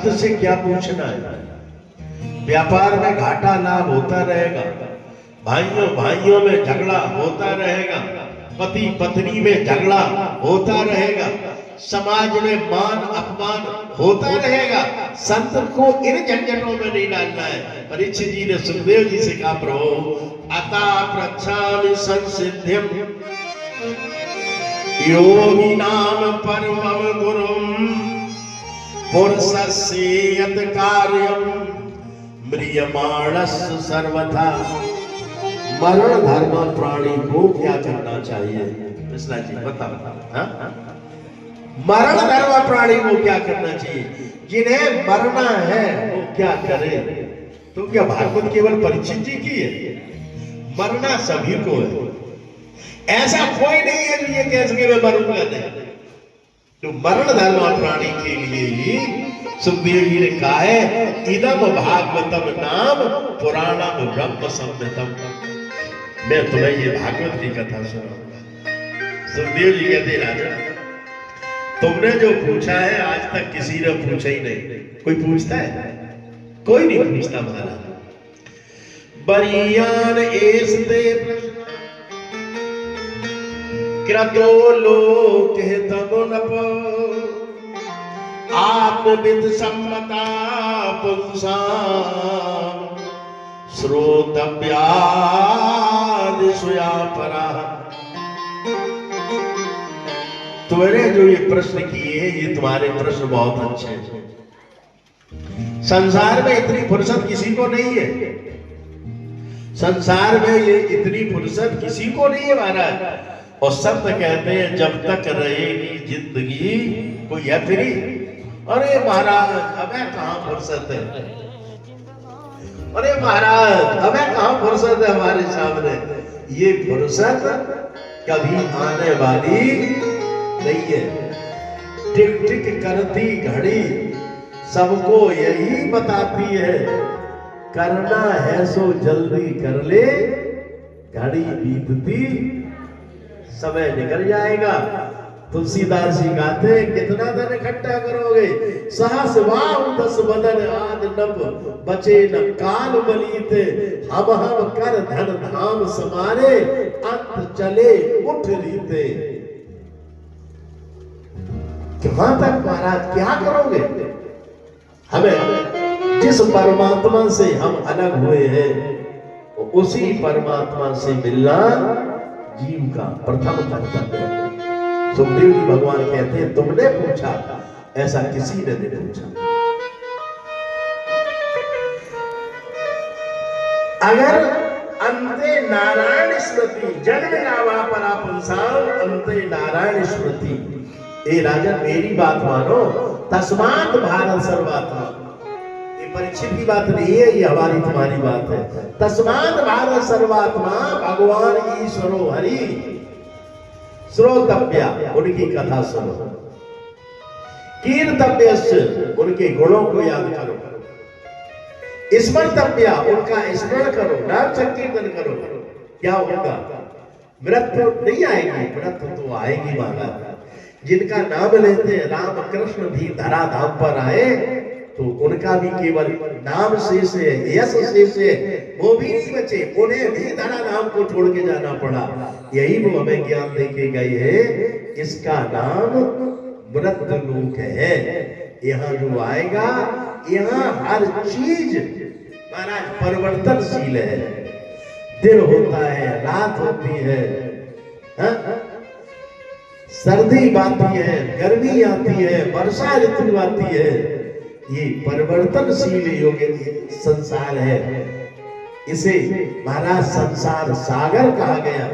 संत से क्या पूछना है? व्यापार में घाटा लाभ होता रहेगा, भाइयों भाइयों में झगड़ा होता रहेगा, पति पत्नी में झगड़ा होता रहेगा, समाज में मान अपमान होता रहेगा। संत को इन झंझटों में नहीं डालना है। परीक्षित जी ने सुखदेव जी से कहा, प्रभु अता प्रच्छामि संसिद्धिम योगी नाम परमं गुरुम पुरुषस्य यत् कार्यम म्रियमाणस्य सर्वथा। मरण धर्म प्राणी को क्या करना चाहिए? कृष्णा जी बताओ। मरण धर्म प्राणी को क्या करना चाहिए? जिन्हें मरना है वो क्या करे? तो क्या भागवत केवल परीक्षित जी की है? मरना सभी को है। ऐसा कोई नहीं है जो ये कह सके मैं मरूंगा नहीं। तो मरण धर्म प्राणी के लिए ही सुखदेव जी ने कहा है, इदम भागवतम नाम पुराणम ब्रह्म संहितम। मैं तुम्हें ये भागवत की कथा सुनाऊंगा। सुखदेव जी कहते, राजा तुमने जो पूछा है आज तक किसी ने पूछा ही नहीं। कोई पूछता है? कोई नहीं पूछता महाराज। बरियान एस दे प्रश्न क्रतो लोक हितमुनप आत्मविद सम्मता पुंसां श्रोतव्या दिशया परा। तुमने जो ये प्रश्न किए हैं, ये तुम्हारे प्रश्न बहुत अच्छे हैं। संसार में इतनी फुर्सत किसी को नहीं है। संसार में ये इतनी फुर्सत किसी को नहीं है महाराज। और संत कहते हैं, जब तक रहेगी जिंदगी कोई है फ्री। अरे महाराज हमें कहां फुर्सत है? अरे महाराज हमें कहां फुर्सत है हमारे सामने? ये फुर्सत कभी आने वाली नहीं है। टिक टिक करती घड़ी सबको यही बताती है, करना है सो जल्दी कर ले, घड़ी बीतती समय निकल जाएगा। तुलसीदास जी गाते, कितना धन इकट्ठा करोगे? सहस वाम दस बदन आद नभ बचे न काल बलीते। हम कर धन धाम समारे अंत चले उठ रीते। कहां तक महाराज क्या करोगे? हमें जिस परमात्मा से हम अलग हुए हैं उसी परमात्मा से मिलना जीव का प्रथम कर्तव्य है। सुखदेव जी भगवान कहते हैं, तुमने पूछा, ऐसा किसी ने नहीं पूछा। अगर अंते नारायण स्मृति जन्म लावा परा पुंसाम अंते नारायण स्मृति। ए राजन मेरी बात मानो, तस्मात् भारत सर्वात्मा। ये परीक्षित की बात नहीं है, ये हमारी तुम्हारी बात है। तस्मात् भारत सर्वात्मा भगवान ईश्वरो हरि श्रोतव्या, उनकी कथा सुनो। कीर्तव्य, उनके गुणों को याद करो। स्मर्तव्या, उनका स्मरण करो, नाम संकीर्तन करो। क्या होगा? मृत्यु नहीं आएगी, मृत्यु तो आएगी महाराज। जिनका नाम लेते हैं राम कृष्ण भी धरा धाम पर आए, तो उनका भी केवल नाम शेष है, यश शेष है, वो भी नहीं बचे। उन्हें भी धरा धाम को छोड़ के जाना पड़ा। यही वो हमें ज्ञान दे के गए हैं, इसका नाम मृत्यु लोक है। यहाँ जो आएगा, यहाँ हर चीज महाराज परिवर्तनशील है। दिन होता है, रात होती है, सर्दी आती है, गर्मी आती है, वर्षा ऋतु आती है। ये परिवर्तनशील योग संसार है। इसे महाराज संसार सागर कहा गया।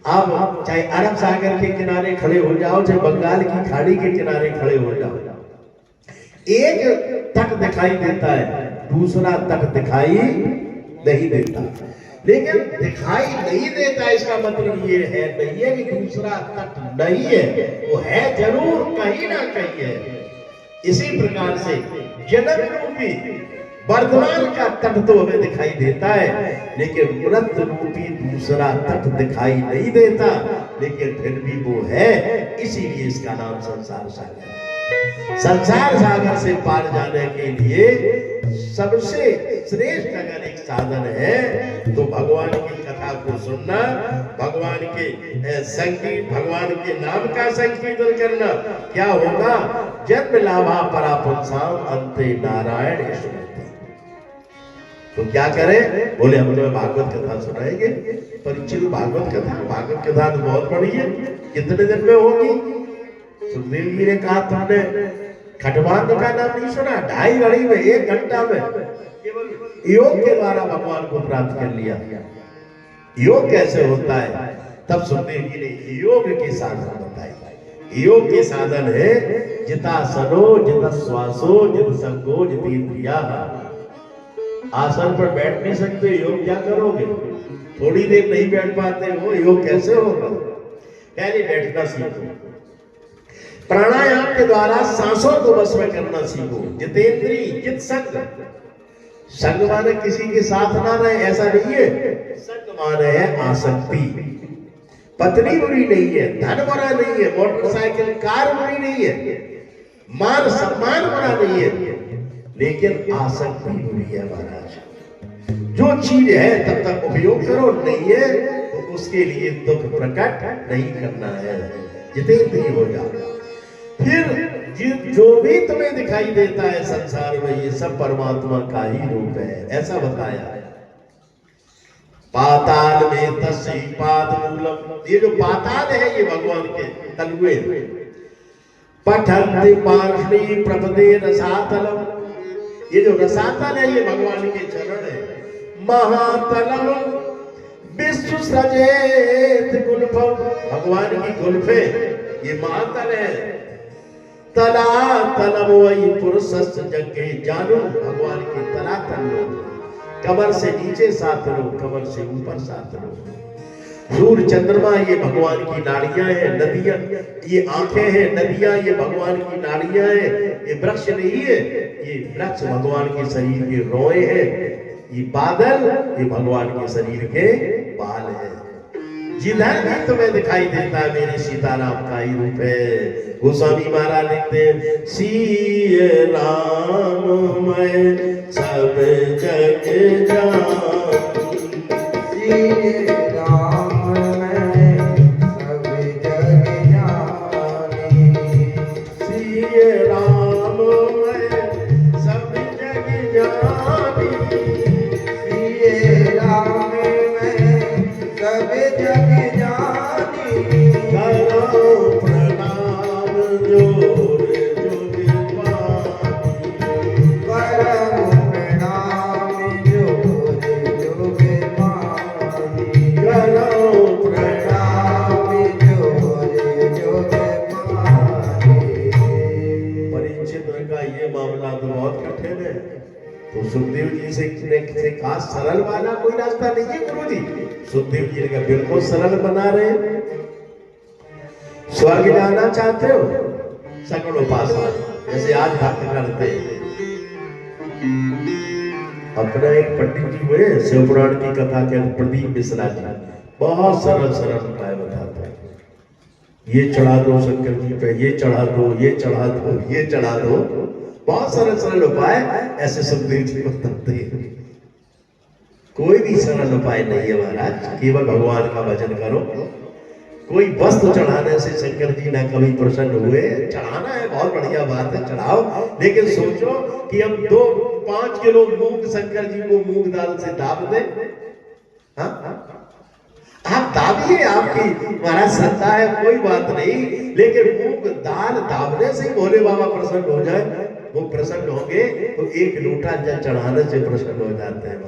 अब चाहे अरब सागर के किनारे खड़े हो जाओ, चाहे बंगाल की खाड़ी के किनारे खड़े हो जाओ, एक तट दिखाई देता है, दूसरा तट दिखाई नहीं देता। लेकिन दिखाई नहीं देता इसका मतलब ये है नहीं है कि दूसरा तट नहीं है, वो है जरूर, कहीं ना कहीं है। इसी प्रकार से जन्म रूपी वर्तमान का तट तो हमें दिखाई देता है, लेकिन मृत्यु रूपी दूसरा तट दिखाई नहीं देता, लेकिन फिर भी वो है। इसीलिए इसका नाम संसार सागर है। संसार सागर से पार जाने के लिए सबसे श्रेष्ठ अगर एक साधन है तो भगवान की कथा को सुनना, भगवान के संगीत, भगवान के नाम का संकीर्तन करना। क्या होगा? जन्म लाभा परा पुंसाम अंते नारायण स्मृति। तो क्या करें? बोले हम तुम्हें भागवत कथा सुनाएंगे। परीक्षित भागवत कथा तो बहुत बड़ी है, कितने दिन में होगी? सुखदेव जी ने कहा तुमने खटवांग का नाम नहीं सुना? 2.5 घड़ी में, 1 घंटा में केवल योग के द्वारा भगवान को प्राप्त कर लिया। योग कैसे होता है? तब सुखदेव जी ने योग के साधन बताए। योग के साधन है जितासनो, जित श्वासो, जित संगो, जितेंद्रिया। आसन पर बैठ नहीं सकते, योग क्या करोगे? थोड़ी देर नहीं बैठ पाते हो, योग कैसे होगा? पहले बैठना सीखो, प्राणायाम के द्वारा सांसों को बस में करना सीखो। जितेंद्री, जित संग, संग माने किसी के साथ ना रहे ऐसा नहीं है, संग माने है आसक्ति। पत्नी बुरी नहीं है, धन बुरा नहीं है, मोटरसाइकिल कार बुरी नहीं है, मान सम्मान बुरा नहीं है, लेकिन आसक्ति बुरी है महाराज। जो चीज है तब तक उपयोग करो, नहीं है तो उसके लिए दुख प्रकट नहीं करना है। जितेंद्रिय हो जाओ। फिर जो भी तुम्हें दिखाई देता है संसार में, ये सब परमात्मा का ही रूप है, ऐसा बताया है। पाताल में तस्सी पाद मूलम, ये जो पाताल है ये भगवान के तलुए। पठन्ति पार्ष्णी प्रपदे रसातलम, ये जो रसातल है ये भगवान के चरण है। महातलम विश्व सजेत गुल्फम, भगवान की गुल्फे ये महातल है। तला तलम वही पुरुष जगे जानो, भगवान की तलातल लो। कमर से नीचे 7 लो, कमर से ऊपर 7 लो। सूर्य चंद्रमा ये भगवान की नाड़ियां हैं, नदियां ये आंखें हैं, नदियां ये भगवान की नाड़ियां हैं। ये वृक्ष नहीं है, ये वृक्ष भगवान के शरीर के रोए हैं। ये बादल ये भगवान के शरीर के बाल है। जिधर भी तुम्हें दिखाई देता है मेरे सीताराम का ही रूप है। गोस्वामी महाराज लिखते हैं, सीय राम मैं सब जग जानी, सीय राम मैं सब जग जानी, सीय राम मैं सब जग जानी, सीय राम मैं सब जग जानी। करो प्रणाम जोर जुग पानी, करो प्रणाम जोर जुग पानी, करो प्रणाम जोर जुग पानी। परीक्षित का ये मामला तो बहुत कठिन है। तो सुखदेव जी से कहा सरल वाला कोई रास्ता नहीं है गुरु जी। सुखदेव जी ने कहा बिल्कुल सरल बना रहे। स्वर्ग जाना चाहते हो? सकल उपासना, जैसे आज भक्त करते। अपना एक पंडित जी हुए शिव पुराण की कथा के प्रदीप मिश्रा जी, बहुत सरल सरल उपाय बताते हैं। ये चढ़ा दो शंकर जी पे, ये चढ़ा दो, ये चढ़ा दो, ये चढ़ा दो, बहुत सरल सरल उपाय ऐसे सुखदेव जी बताते हैं। कोई भी सरल उपाय नहीं है महाराज, केवल भगवान का भजन करो। कोई वस्त्र चढ़ाने से शंकर जी ना कभी प्रसन्न हुए। चढ़ाना है बहुत बढ़िया बात है, चढ़ाओ, लेकिन सोचो कि हम 2-5 किलो मूंग शंकर जी को मूंग दाल से दाब दें। हाँ, आप दाबिए, आपकी महाराज श्रद्धा है, कोई बात नहीं, लेकिन मूंग दाल दाबने से भोले बाबा प्रसन्न हो जाए। वो प्रसन्न होंगे तो 1 लोटा जल चढ़ाने से प्रसन्न हो जाते हैं।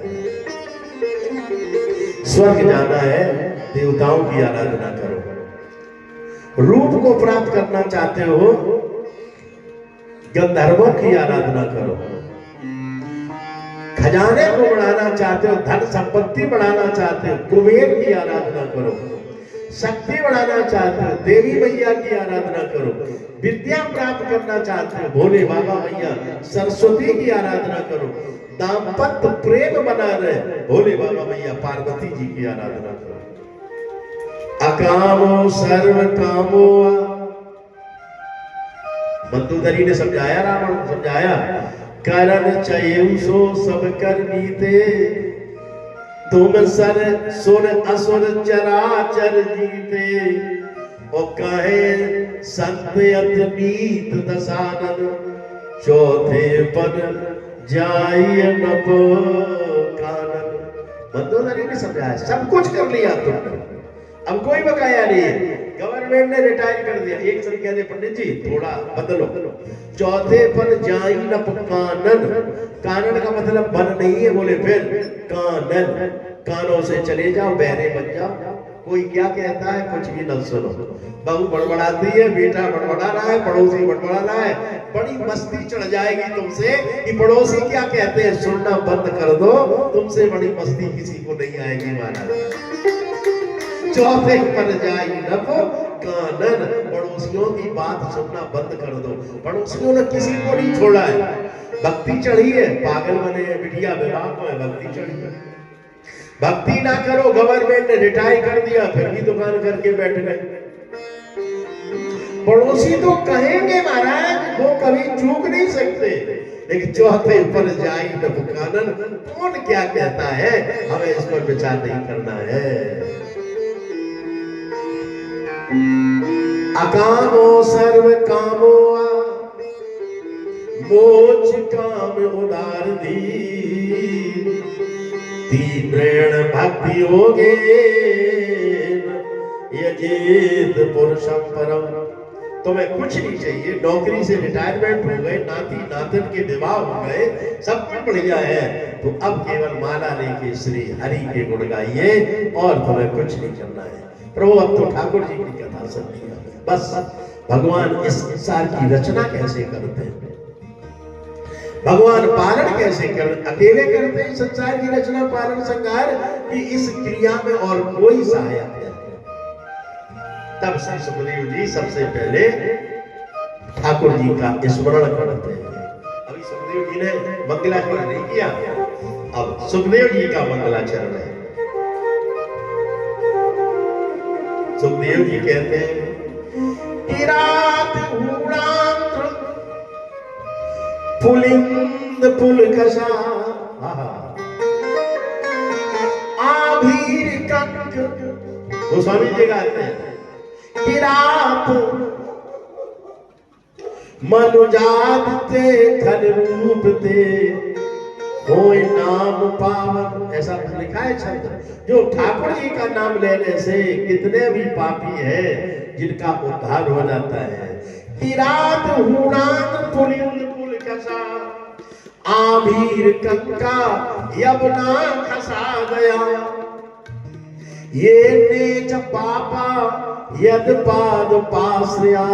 स्वर्ग जाना है, देवताओं की आराधना करो। रूप को प्राप्त करना चाहते हो, गंधर्वों की आराधना करो। खजाने को बढ़ाना चाहते हो, धन संपत्ति बढ़ाना चाहते हो, कुबेर की आराधना करो। शक्ति बढ़ाना चाहते हो, देवी मैया की आराधना करो। विद्या प्राप्त करना चाहते हो, भोले बाबा मैया सरस्वती की आराधना करो। दाम्पत्य प्रेम बना रहे, भोले बाबा मैया पार्वती जी की आराधना करो। अकामो सर्व कामो, मंदोदरी ने समझाया, रावण को समझाया, कारण चयु सो सब कर नीते, तुम सर सुर असुर चराचर जीते, और कहे संत अत नीत दसानन, चौथे पद जाइए नभ कानन। मंदोदरी ने समझाया, सब कुछ कर लिया तुमने, अब कोई बकाया नहीं है। गवर्नमेंट ने रिटायर कर दिया। एक सर कहते पंडित जी थोड़ा बदलो, चौथे पर जाई न कानन। कानन का मतलब बन नहीं है, बोले फिर कानन, कानों से चले जाओ, बहरे बन जाओ। कोई क्या कहता है, कुछ भी न सुनो। बहू बड़बड़ाती है, बेटा बड़बड़ा रहा है, पड़ोसी बड़बड़ा रहा है, बड़ी मस्ती चढ़ जाएगी तुमसे कि पड़ोसी क्या कहते हैं सुनना बंद कर दो, तुमसे बड़ी मस्ती किसी को नहीं आएगी महाराज। चौथे पर जाई नभ कानन, पड़ोसियों की बात सुनना बंद कर दो। पड़ोसियों ने किसी को नहीं छोड़ा है, भक्ति चढ़ी है, पागल बने हैं, बिटिया विवाह को है, भक्ति चढ़ी है। भक्ति ना करो, गवर्नमेंट ने रिटायर कर दिया, फिर भी दुकान करके बैठ गए। पड़ोसी तो कहेंगे महाराज, वो कभी चूक नहीं सकते, लेकिन चौथे पर जाई नभ कानन, कौन क्या कहता है, हमें इस पर विचार नहीं करना है। अकामो सर्व कामो मोक्ष काम उदार दी, तीव्रेण भक्ति योगे यजेत पुरुषम परम। तुम्हें कुछ नहीं चाहिए, नौकरी से रिटायरमेंट हो गए, नाती नातन के विवाह हो गए, सब कुछ बढ़िया है, तो अब केवल माला लेके श्री हरि के गुण गाइए और तुम्हें कुछ नहीं करना है। प्रभु अब तो ठाकुर जी की कथा सुननी है, बस भगवान इस संसार की रचना कैसे करते हैं, भगवान पालन कैसे करते, अकेले करते हैं संसार की रचना पालन संहार, कि इस क्रिया में और कोई सहायक है। तब श्री सुखदेव जी सबसे पहले ठाकुर जी का स्मरण करते हैं। अभी सुखदेव जी ने मंगलाचरण नहीं किया, अब सुखदेव जी का मंगलाचरण है। सुखदेव जी कहते हैं, पुलिंद पुलकशा आभीर कंक, गोस्वामी जी गाते हैं, किरात मनुजात ते खल रूप ते होय नाम पावन। ऐसा लिखा है शब्द, जो ठाकुर जी का नाम लेने से कितने भी पापी है जिनका उद्धार हो जाता है। किरात हुणान पुलिंद पुलकशा आभीर कंका यमुना खसा गया, ये नेच पापा यद पाद पाश्रया,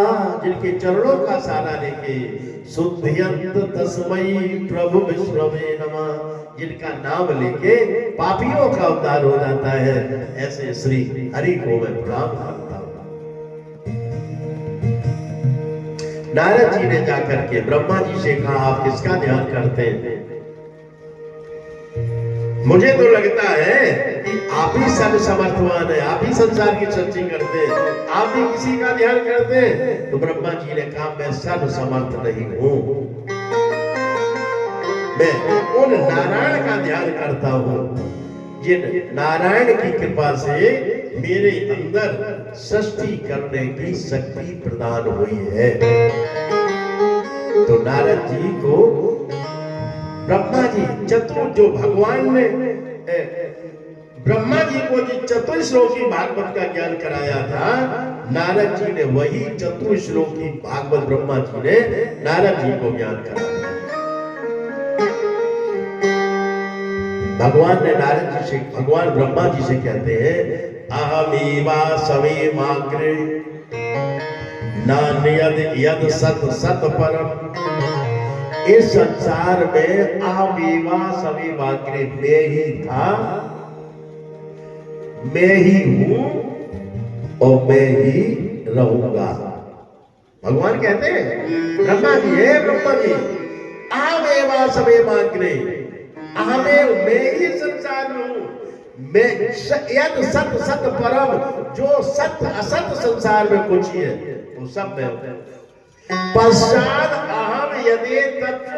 जिनके चरणों का सहारा लेके शुद्धियंत तस्मयी प्रभु विष्णवे नमः, जिनका नाम लेके पापियों का उद्धार हो जाता है, ऐसे श्री हरि को मैं प्रणाम करता हूं। नारद जी ने जाकर के ब्रह्मा जी से कहा, आप किसका ध्यान करते हैं? मुझे तो लगता है कि आप ही सर्व समर्थवान है, आप ही संसार की सृष्टि करते हैं, आप ही किसी का ध्यान करते हैं। तो ब्रह्मा जी ने कहा, मैं सर्व समर्थ नहीं हूं, मैं उन नारायण का ध्यान करता हूं जिन नारायण की कृपा से मेरे अंदर सृष्टि करने की शक्ति प्रदान हुई है। तो नारद जी को ब्रह्मा जी चतुर, जो भगवान ने ब्रह्मा जी को जो चतुर्श्लोकी भागवत का ज्ञान कराया था, नारद जी ने वही चतुर्श्लोकी भागवत ब्रह्मा जी ने नारद जी को ज्ञान कराया। भगवान ने नारद जी से, भगवान ब्रह्मा जी से कहते हैं, अहमीवा सवे माग्रे नान्यद यद सत सत परम। इस संसार में अहमीवा सवे माग्रे, मैं ही था, मैं ही हूं और मैं ही रहूंगा। भगवान कहते हैं ब्रह्मा जी, हे ब्रह्मा जी, अहमेवा सवे माग्रे, अहमेव, मैं ही संसार में हूं, मैं यद सत सत परम, जो सत्य असत संसार में कुछ ही है वो सब मैं हूं। पश्चात अहम यदि तत्र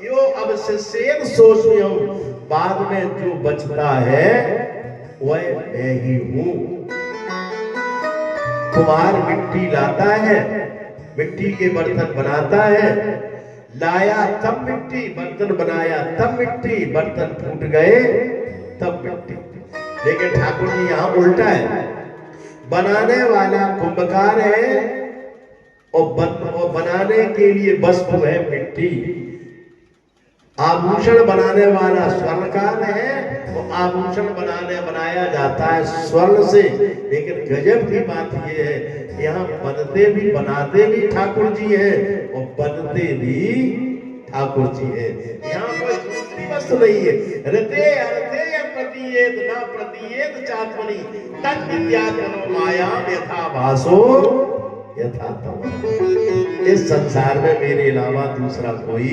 यो अवशेषेण सोचो, बाद में जो बचता है वह मैं ही हूं। कुम्हार मिट्टी लाता है, मिट्टी के बर्तन बनाता है, लाया तब मिट्टी, बर्तन बनाया तब मिट्टी, बर्तन फूट गए तब मिट्टी। लेकिन ठाकुर जी यहां उल्टा है, बनाने वाला कुंभकार है और बनाने के लिए वस्तु है मिट्टी। आभूषण बनाने वाला स्वर्णकार है, वो आभूषण बनाया जाता है स्वर्ण से। लेकिन गजब की बात यह है, यहाँ बनते भी बनाते भी ठाकुर जी हैं और बनते भी ठाकुर जी हैं। यहाँ कोई दूसरी वस्तु नहीं है। रते अर्थे या प्रतीयेत ना प्रतीयेत चात्मनि तद विद्यात्मनो माया यथा भासो यथा तम। इस संसार में मेरे अलावा दूसरा कोई,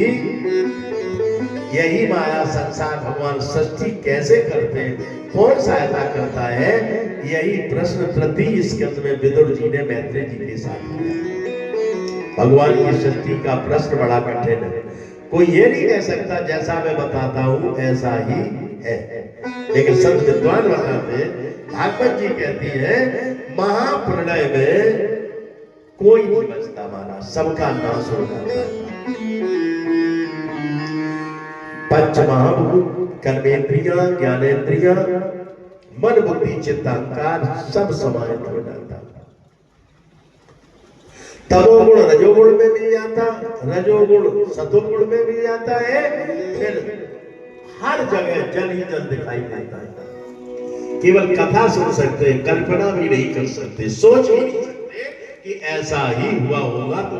यही माया संसार भगवान सृष्टि कैसे करते हैं, कौन सहायता करता है, यही प्रश्न तृतीय स्कंद में विदुर जी ने मैत्रेय जी के साथ किया। भगवान की सृष्टि का प्रश्न बड़ा कठिन है, कोई ये नहीं कह सकता जैसा मैं बताता हूं ऐसा ही है। लेकिन संत विद्वान बताते, भागवत जी कहती है महाप्रलय में कोई नहीं बचता, हमारा सबका नाश हो जाता है। पंच महाभूत, कर्मेंद्रियां, ज्ञानेंद्रियां, मन बुद्धि चित्त अहंकार सब समाहित हो जाता। तमोगुण रजोगुण में मिल जाता, रजोगुण सतोगुण में मिल जाता है, फिर हर जगह जल ही जल दिखाई देता है। केवल कथा सुन सकते हैं, कल्पना भी नहीं कर सकते, सोच भी नहीं सकते कि ऐसा ही हुआ होगा तो